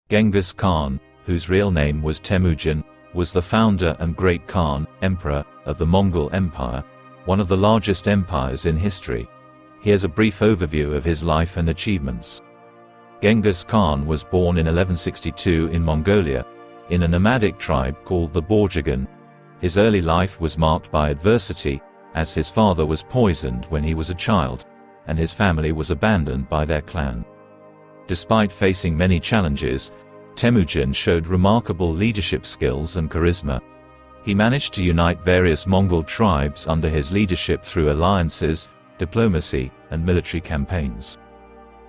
Genghis Khan, whose real name was Temujin, was the founder and great Khan, emperor, of the Mongol Empire, one of the largest empires in history. Here's a brief overview of his life and achievements. Genghis Khan was born in 1162 in Mongolia, in a nomadic tribe called the Borjigin. His early life was marked by adversity, as his father was poisoned when he was a child, and his family was abandoned by their clan. Despite facing many challenges, Temujin showed remarkable leadership skills and charisma. He managed to unite various Mongol tribes under his leadership through alliances, diplomacy, and military campaigns.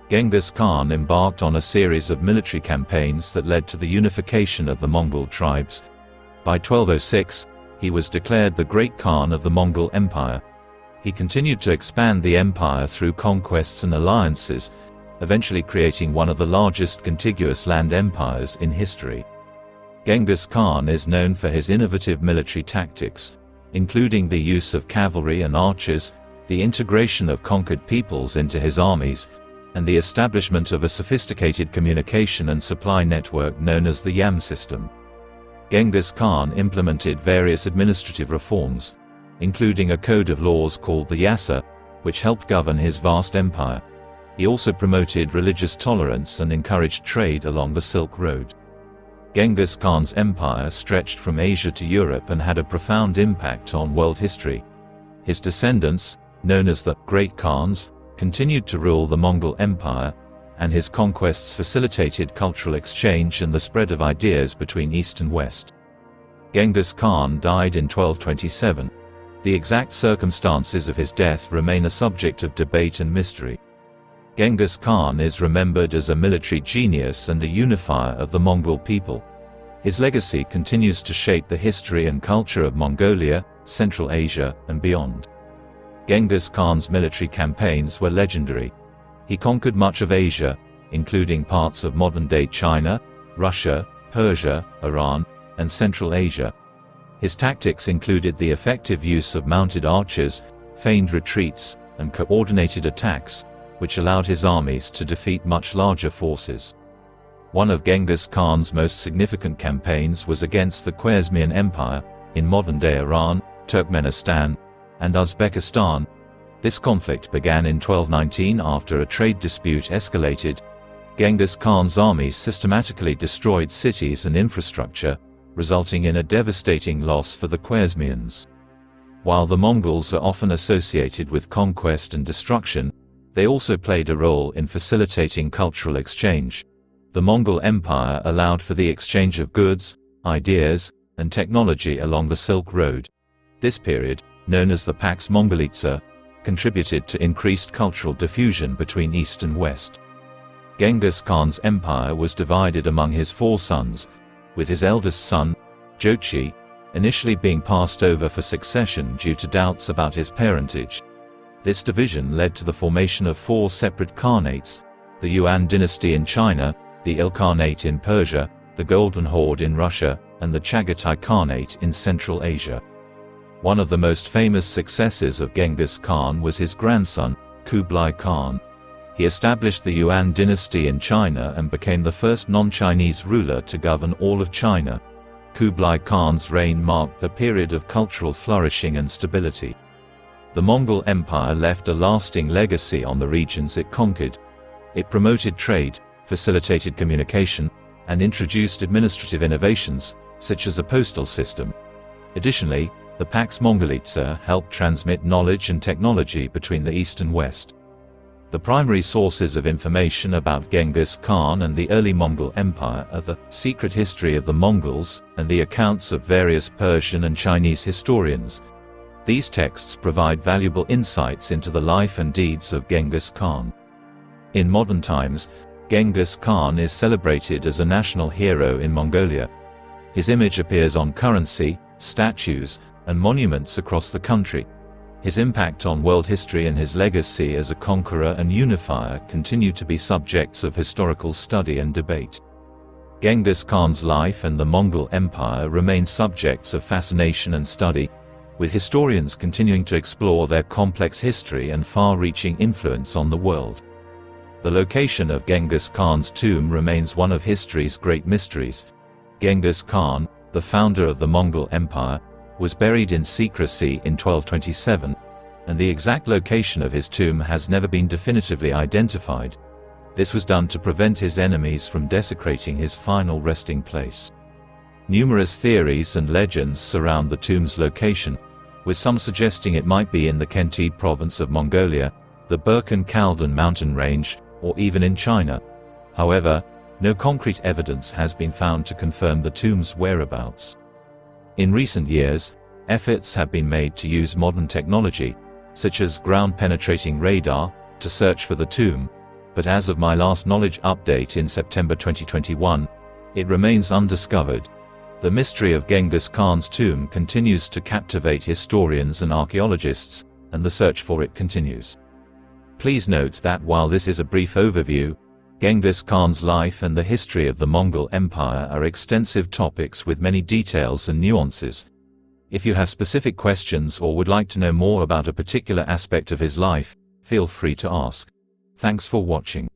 Genghis Khan embarked on a series of military campaigns that led to the unification of the Mongol tribes. By 1206, he was declared the Great Khan of the Mongol Empire. He continued to expand the empire through conquests and alliances, eventually creating one of the largest contiguous land empires in history. Genghis Khan is known for his innovative military tactics, including the use of cavalry and archers, the integration of conquered peoples into his armies, and the establishment of a sophisticated communication and supply network known as the Yam system. Genghis Khan implemented various administrative reforms, including a code of laws called the Yasa, which helped govern his vast empire. He also promoted religious tolerance and encouraged trade along the Silk Road. Genghis Khan's empire stretched from Asia to Europe and had a profound impact on world history. His descendants, known as the Great Khans, continued to rule the Mongol Empire, and his conquests facilitated cultural exchange and the spread of ideas between East and West. Genghis Khan died in 1227. The exact circumstances of his death remain a subject of debate and mystery. Genghis Khan is remembered as a military genius and a unifier of the Mongol people. His legacy continues to shape the history and culture of Mongolia, Central Asia, and beyond. Genghis Khan's military campaigns were legendary. He conquered much of Asia, including parts of modern-day China, Russia, Persia, Iran, and Central Asia. His tactics included the effective use of mounted archers, feigned retreats, and coordinated attacks, which allowed his armies to defeat much larger forces. One of Genghis Khan's most significant campaigns was against the Khwarezmian Empire, in modern-day Iran, Turkmenistan, and Uzbekistan. This conflict began in 1219 after a trade dispute escalated. Genghis Khan's armies systematically destroyed cities and infrastructure, resulting in a devastating loss for the Khwarezmians. While the Mongols are often associated with conquest and destruction, they also played a role in facilitating cultural exchange. The Mongol Empire allowed for the exchange of goods, ideas, and technology along the Silk Road. This period, known as the Pax Mongolitsa, contributed to increased cultural diffusion between East and West. Genghis Khan's empire was divided among his 4 sons, with his eldest son, Jochi, initially being passed over for succession due to doubts about his parentage. This division led to the formation of 4 separate khanates: the Yuan dynasty in China, the Ilkhanate in Persia, the Golden Horde in Russia, and the Chagatai Khanate in Central Asia. One of the most famous successes of Genghis Khan was his grandson, Kublai Khan. He established the Yuan dynasty in China and became the first non-Chinese ruler to govern all of China. Kublai Khan's reign marked a period of cultural flourishing and stability. The Mongol Empire left a lasting legacy on the regions it conquered. It promoted trade, facilitated communication, and introduced administrative innovations, such as a postal system. Additionally, the Pax Mongolitsa helped transmit knowledge and technology between the East and West. The primary sources of information about Genghis Khan and the early Mongol Empire are the Secret History of the Mongols and the accounts of various Persian and Chinese historians. These texts provide valuable insights into the life and deeds of Genghis Khan. In modern times, Genghis Khan is celebrated as a national hero in Mongolia. His image appears on currency, statues, and monuments across the country. His impact on world history and his legacy as a conqueror and unifier continue to be subjects of historical study and debate. Genghis Khan's life and the Mongol Empire remain subjects of fascination and study, with historians continuing to explore their complex history and far-reaching influence on the world. The location of Genghis Khan's tomb remains one of history's great mysteries. Genghis Khan, the founder of the Mongol Empire, was buried in secrecy in 1227, and the exact location of his tomb has never been definitively identified. This was done to prevent his enemies from desecrating his final resting place. Numerous theories and legends surround the tomb's location, with some suggesting it might be in the Khentid province of Mongolia, the Burkhan Khaldan mountain range, or even in China. However, no concrete evidence has been found to confirm the tomb's whereabouts. In recent years, efforts have been made to use modern technology, such as ground-penetrating radar, to search for the tomb, but as of my last knowledge update in September 2021, it remains undiscovered. The mystery of Genghis Khan's tomb continues to captivate historians and archaeologists, and the search for it continues. Please note that while this is a brief overview, Genghis Khan's life and the history of the Mongol Empire are extensive topics with many details and nuances. If you have specific questions or would like to know more about a particular aspect of his life, feel free to ask. Thanks for watching.